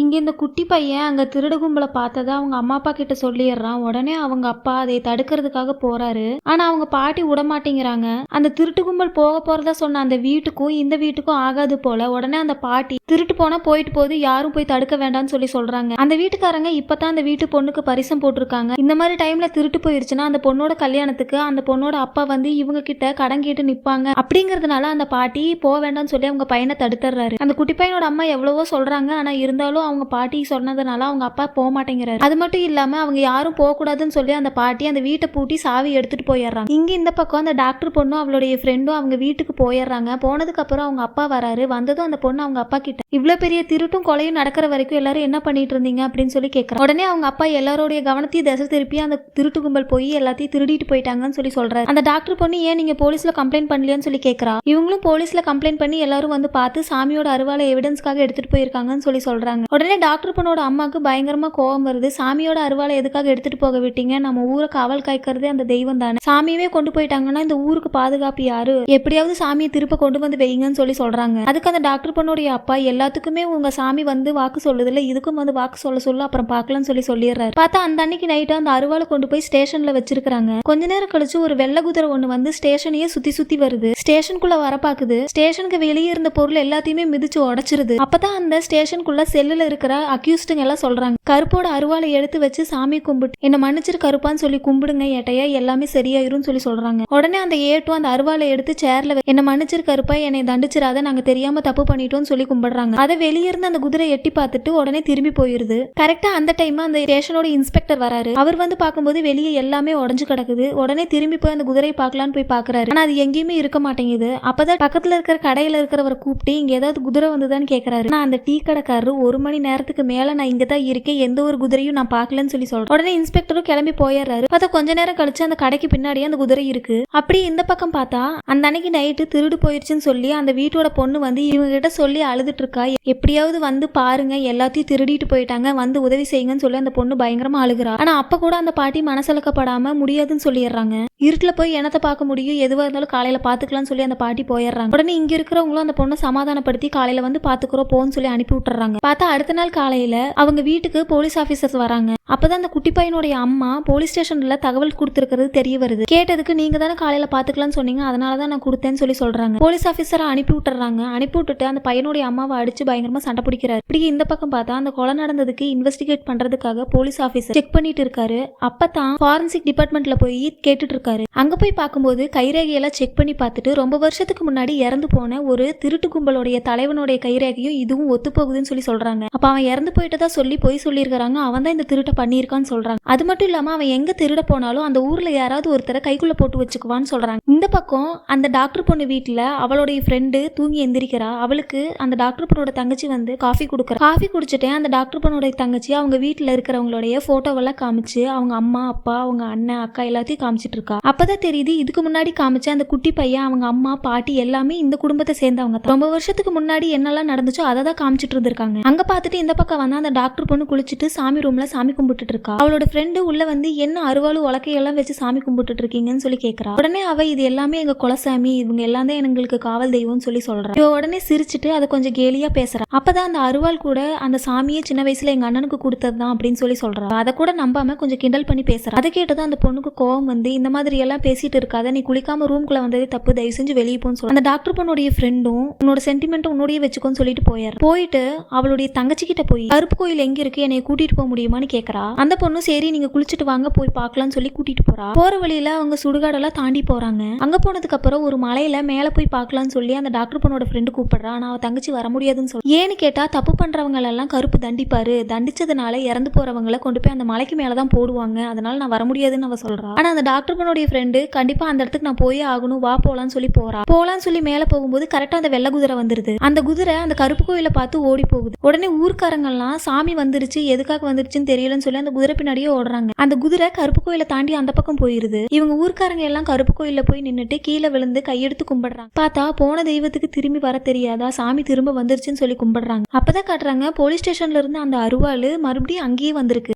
இங்க இந்த குட்டி பையன் அங்க திருடு கும்பல பார்த்தத அவங்க அம்மா அப்பா கிட்ட சொல்லிடுறான். உடனே அவங்க அப்பா அதை தடுக்கிறதுக்காக போறாரு. ஆனா அவங்க பாட்டி விடமாட்டேங்கிறாங்க. அந்த திருட்டு கும்பல் போக போறதா சொன்ன அந்த வீட்டுக்கும் இந்த வீட்டுக்கும் ஆகாது போல. உடனே அந்த பாட்டி திருட்டு போனா போயிட்டு போகுது, யாரும் போய் தடுக்க வேண்டாம்னு சொல்றாங்க. அந்த வீட்டுக்காரங்க இப்பதான் அந்த வீட்டு பொண்ணுக்கு பரிசம் போட்டிருக்காங்க. இந்த மாதிரி டைம்ல திருட்டு போயிருச்சுன்னா அந்த பொண்ணோட கல்யாணத்துக்கு அந்த பொண்ணோட அப்பா வந்து இவங்க கிட்ட கடன் கேட்டு நிப்பாங்க. அப்படிங்கறதுனால அந்த பாட்டி போக வேண்டாம்னு சொல்லி அவங்க பையனை தடுத்துறாரு. அந்த குட்டி பையனோட அம்மா எவ்வளவோ சொல்றாங்க. ஆனா இருந்தாலும் அவங்க பாட்டி சொன்னதுனால அவங்க அப்பா போக மாட்டேங்கிறாரு. அது மட்டும் இல்லாம அவங்க யாரும் போக கூடாதுன்னு சொல்லி அந்த பாட்டி அந்த வீட்டை பூட்டி சாவி எடுத்துட்டு போயிடுறாங்க. இங்க இந்த பக்கம் அந்த டாக்டர் பொண்ணும் அவளுடைய ஃப்ரெண்டும் அவங்க வீட்டுக்கு போயிடுறாங்க. போனதுக்கு அப்புறம் அவங்க அப்பா வராரு. வந்ததும் அந்த பொண்ணு அவங்க அப்பா கிட்ட இவ்வளவு பெரிய திருட்டும் கொலையும் நடக்கிற வரைக்கும் எல்லாரும் என்ன பண்ணிட்டு இருந்தீங்க அப்படின்னு சொல்லி கேட்கறாங்க. உடனே அவங்க அப்பா எல்லாரோடைய கவனத்தையும் திசை திருப்பி அந்த திருட்டு கும்பல் போய் எல்லாத்தையும் திருடிட்டு போயிட்டாங்கன்னு சொல்லி சொல்றாரு. அந்த டாக்டர் பொண்ணு ஏன் நீங்க போலீஸ்ல கம்ப்ளைண்ட் பண்ணலையான்னு சொல்லி கேட்கறா. இவங்களும் போலீஸ்ல கம்ப்ளைண்ட் பண்ணி எல்லாரும் வந்து பார்த்து சாமியோட அருவாளை எவிடன்ஸ்க்காக எடுத்துட்டு போயிருக்காங்கன்னு சொல்லி சொல்றாங்க. உடனே டாக்டர் பொண்ணோட அம்மாக்கு பயங்கரமா கோவம் வருது. சாமியோட அருவாளை எதுக்காக எடுத்துட்டு போக விட்டீங்க? நம்ம ஊரை காவல் காய்க்கிறதே அந்த தெய்வம் தானே. சாமியவே கொண்டு போயிட்டாங்கன்னா இந்த ஊருக்கு பாதுகாப்பு யாரு? எப்படியாவது சாமியை திருப்ப கொண்டு வந்து வைங்கன்னு சொல்லி சொல்றாங்க. அதுக்கு அந்த டாக்டர் பொண்ணுடைய அப்பா எல்லாத்துக்குமே உங்க சாமி வந்து வாக்கு சொல்லுதுல, இதுக்கும் வந்து வாக்கு சொல்ல அப்புறம் பார்க்கலாம்னு சொல்லிடுறாரு. பார்த்தா அந்த அன்னைக்கு நைட்டு அந்த அருவாளை கொண்டு போய் ஸ்டேஷன்ல வச்சிருக்காங்க. கொஞ்ச நேரம் கழிச்சு ஒரு வெள்ளை குதிரை ஒண்ணு வந்து ஸ்டேஷனையே சுத்தி வருது. ஸ்டேஷனுக்குள்ள வர பாக்குது. ஸ்டேஷனுக்கு வெளியே இருந்த பொருள் எல்லாத்தையுமே மிதிச்சு உடைச்சிருது. அப்பதான் அந்த ஸ்டேஷனுக்குள்ள செல்லுல இருக்கிற அக்யூஸ்டுங்க எல்லாம் சொல்றாங்க, கருப்போட அருவாளை எடுத்து வச்சு சாமி கும்பிட்டு என்ன மன்னிச்சிரு கருப்பான்னு சொல்லி கும்பிடுங்க ஏட்டையா, எல்லாமே சரியாயிரும் சொல்லி சொல்றாங்க. உடனே அந்த ஏட்டும் அந்த அருவாளை எடுத்து சேர்ல என்ன மன்னிச்சிரு கருப்பா, என்னை தண்டிச்சிராத, நாங்க தெரியாம தப்பு பண்ணிட்டோம்னு சொல்லி கும்பிடுறாங்க. அதை வெளியே இருந்து அந்த குதிரை எட்டி பார்த்துட்டு உடனே திரும்பி போயிருது. கரெக்டா அந்த டைம் அந்த ஸ்டேஷனோட இன்ஸ்பெக்டர் வராரு. அவர் வந்து பார்க்கும்போது வெளியே எல்லாமே உடஞ்சு கிடக்குது. உடனே திரும்பி போய் அந்த குதிரை பார்க்கலான்னு போய் பாக்குறாரு. ஆனா அது எங்கேயுமே இருக்க மாட்டேங்குது. அப்பதான் பக்கத்துல இருக்கிற கடையில இருக்கிறவரை கூப்பிட்டு இங்க ஏதாவது குதிரை வந்துதான்னு கேட்கறாரு. நான் அந்த டீ கடைக்காரரு 1 மணி நேரத்துக்கு மேல நான் இங்க தான் இருக்கேன், எந்த ஒரு குதிரையும் நான் பாக்கலன்னு சொல்லி சொல்றேன். உடனே இன்ஸ்பெக்டரும் கிளம்பி போயிடுறாரு. பார்த்தா கொஞ்ச நேரம் கழிச்சு அந்த கடைக்கு பின்னாடியே அந்த குதிரை இருக்கு. அப்படி இந்த பக்கம் பார்த்தா அந்த அன்னைக்கு நைட்டு திருடு போயிருச்சுன்னு சொல்லி அந்த வீட்டோட பொண்ணு வந்து இவங்க கிட்ட சொல்லி அழுதுட்டு இருக்கா. எப்படியாவது வந்து பாருங்க, எல்லாத்தையும் திருடிட்டு போயிட்டாங்க, வந்து உதவி செய்யுங்கன்னு சொல்லி அந்த பொண்ணு பயங்கரமா அழுகுறா. ஆனா அப்ப கூட அந்த பாட்டி மனசலக்கப்படாம முடியாதுன்னு சொல்லிடுறாங்க. இருட்டுல போய் என்னத்தை பார்க்க முடியும், எதுவா இருந்தாலும் காலையில பாத்துக்கலாம்னு சொல்லி அந்த பாட்டி போயிடுறாங்க. உடனே இங்க இருக்கிறவங்களும் அந்த பொண்ணை சமாதானப்படுத்தி காலையில வந்து பாத்துக்கிறோம் போன்னு சொல்லி அனுப்பி விட்டுறாங்க. பார்த்தா அடுத்த நாள் காலையில அவங்க வீட்டுக்கு போலீஸ் ஆபீசர்ஸ் வராங்க. அப்பதான் அந்த குட்டி பையனுடைய அம்மா போலீஸ் ஸ்டேஷன்ல தகவல் கொடுத்திருக்கிறது தெரிய வருது. கேட்டதுக்கு நீங்க தானே காலையில பாத்துக்கலாம்னு சொன்னீங்க, அதனாலதான் நான் கொடுத்தேன்னு சொல்லி சொல்றாங்க. போலீஸ் ஆபீசரை அனுப்பி விட்டுறாங்க. அனுப்பி விட்டுட்டு அந்த பையனுடைய அம்மாவை அடிச்சு பயங்கரமா சண்டை பிடிக்கிறாரு. இப்படி இந்த பக்கம் பார்த்தா அந்த கொலை நடந்ததுக்கு இன்வெஸ்டிகேட் பண்றதுக்காக போலீஸ் ஆபீசர் செக் பண்ணிட்டு இருக்காரு. அப்பதான் ஃபாரன்சிக் டிபார்ட்மெண்ட்ல போய் கேட்டுட்டு இருக்காரு. அங்க போய் பார்க்கும்போது கைரேகையெல்லாம் செக் பண்ணி பார்த்துட்டு ரொம்ப வருஷத்துக்கு முன்னாடி இறந்து போன ஒரு திருட்டு கும்பலுடைய தலைவனுடைய கைரேகையும் இதுவும் ஒத்து போகுதுன்னு சொல்லி சொல்றாங்க. அப்ப அவன் இறந்து போயிட்டதா சொல்லி போய் சொல்லியிருக்காங்க. அவன் தான் இந்த திருட்டை பண்ணியிருக்கான்னு சொல்றாங்க. அது மட்டும் இல்லாம அவன் எங்க திருட போனாலும் அந்த ஊர்ல யாராவது ஒருத்தரை கைக்குள்ள போட்டு வச்சுக்குவான்னு சொல்றாங்க. இந்த பக்கம் அந்த டாக்டர் பொண்ணு வீட்டுல அவளுடைய ஃப்ரெண்டு தூங்கி எந்திரிக்கிறா. அவளுக்கு அந்த டாக்டர் பொண்ணோட தங்கச்சி வந்து காஃபி கொடுக்குறா. காஃபி குடிச்சிட்டேன் அந்த டாக்டர் பொண்ணோட தங்கச்சி அவங்க வீட்டுல இருக்கிறவங்களுடைய போட்டோவெல்லாம் காமிச்சு அவங்க அம்மா அப்பா அவங்க அண்ணன் அக்கா எல்லாத்தையும் காமிச்சிட்டு இருக்கா. அப்பதான் தெரியுது இதுக்கு முன்னாடி காமிச்ச அந்த குட்டி பையன் அவங்க அம்மா பாட்டி எல்லாமே இந்த குடும்பத்தை சேர்ந்தவங்க. ரொம்ப வருஷத்துக்கு முன்னாடி என்னெல்லாம் நடந்துச்சோ அதை தான் காமிச்சிட்டு இருந்திருக்காங்க. அங்க பார்த்துட்டு இந்த பக்கம் வந்து அந்த டாக்டர் பொண்ணு குளிச்சுட்டு சாமி ரூம்ல சாமி கும்பிட்டு இருக்கா. அவளோட ஃப்ரெண்டு உள்ள வந்து என்ன அருவாளு உலக்கையெல்லாம் வச்சு சாமி கும்பிட்டு இருக்கீங்கன்னு சொல்லி கேட்கறா. உடனே அவ இது எல்லாமே எங்க குலசாமி, இவங்க எல்லாம் தான் எங்களுக்கு காவல் தெய்வம்னு சொல்லி சொல்றா. இவ உடனே சிரிச்சுட்டு அதை கொஞ்சம் கேலியா பேசுறா. அப்பதான் அந்த அருவாள் கூட அந்த சாமியை சின்ன வயசுல எங்க அண்ணனுக்கு கொடுத்ததுதான் அப்படின்னு சொல்லி சொல்றா. அதை கூட நம்பாம கொஞ்சம் கிண்டல் பண்ணி பேசுறா. அதை கேட்டதான் அந்த பொண்ணுக்கு கோவம் வந்து இந்த மாதிரி எல்லாம் பேசிட்டு இருக்காத, நீ குளிக்காம ரூம்குள்ள வந்ததே தப்பு, தயவு செஞ்சு வெளியே போன்னு சொல்ல. அந்த டாக்டர் பொண்ணுடைய ஃப்ரெண்டும் உன்னோட சென்டிமெண்ட் உன்னோடய வச்சுக்கோன்னு சொல்லிட்டு போயிட்டு அவளுடைய தங்கச்சி கிட்ட போய் கருப்பு கோயில் எங்க இருக்கு, என்னை கூட்டிட்டு போக முடியுமான்னு கேட்கறா. அந்த பொண்ணு சரி நீங்க குளிச்சுட்டு வாங்க போய் பார்க்கலாம்னு சொல்லி கூட்டிட்டு போறா. போற வழியில அவங்க சுடுகாடெல்லாம் தாண்டி போறாங்க. அங்க போனதுக்கு அப்புறம் ஒரு மலையில மேல போய் பார்க்கலாம்னு சொல்லி அந்த டாக்டர் பொண்ணோட ஃப்ரெண்டு கூப்பிடுறா. ஆனா அவ தங்கச்சி வர முடியாதுன்னு சொல்லி. ஏன்னு கேட்டா தப்பு பண்றவங்க எல்லாம் கருப்பு தண்டிப்பாரு, தண்டிச்சதுனால இறந்து போறவங்களை கொண்டு போய் அந்த மலைக்கு மேலதான் போடுவாங்க, அதனால நான் வர முடியாதுன்னு அவ சொல்றா. ஆனா அந்த டாக்டர் பொண்ணுடைய ஃப்ரெண்டு கண்டிப்பா அந்த இடத்துக்கு நான் போயே ஆகணும், வா போலான்னு சொல்லி போலான்னு சொல்லி மேல போகும்போது கரெக்டா அந்த வெள்ளை குதிரை வந்துருது. அந்த குதிரை அந்த கருப்பு கோயிலை பார்த்து ஓடி போகுது. உடனே ஊர்க்காரங்க எல்லாம் சாமி வந்துருச்சு, எதுக்காக வந்துருச்சுன்னு தெரியலன்னு சொல்லி அந்த குதிரை பின்னாடியே ஓடுறாங்க. அந்த குதிரை கருப்பு கோயிலை தாண்டி அந்த பக்கம் போயிருது. இவங்க ஊர்க்காரங்க எல்லாம் கருப்பு கோயில போய் நின்னுட்டு கீழே விழுந்து கையெடுத்து கும்பிடுறாங்க. பார்த்தா போன தெய்வத்துக்கு திரும்பி வர தெரியாதா, சாமி திரும்ப வந்துருச்சுன்னு சொல்லி கும்பிடுறாங்க. அப்பதான் காட்டுறாங்க போலீஸ் ஸ்டேஷன்ல இருந்து அந்த அருவாள் மறுபடியும் அங்கேயே வந்திருக்கு.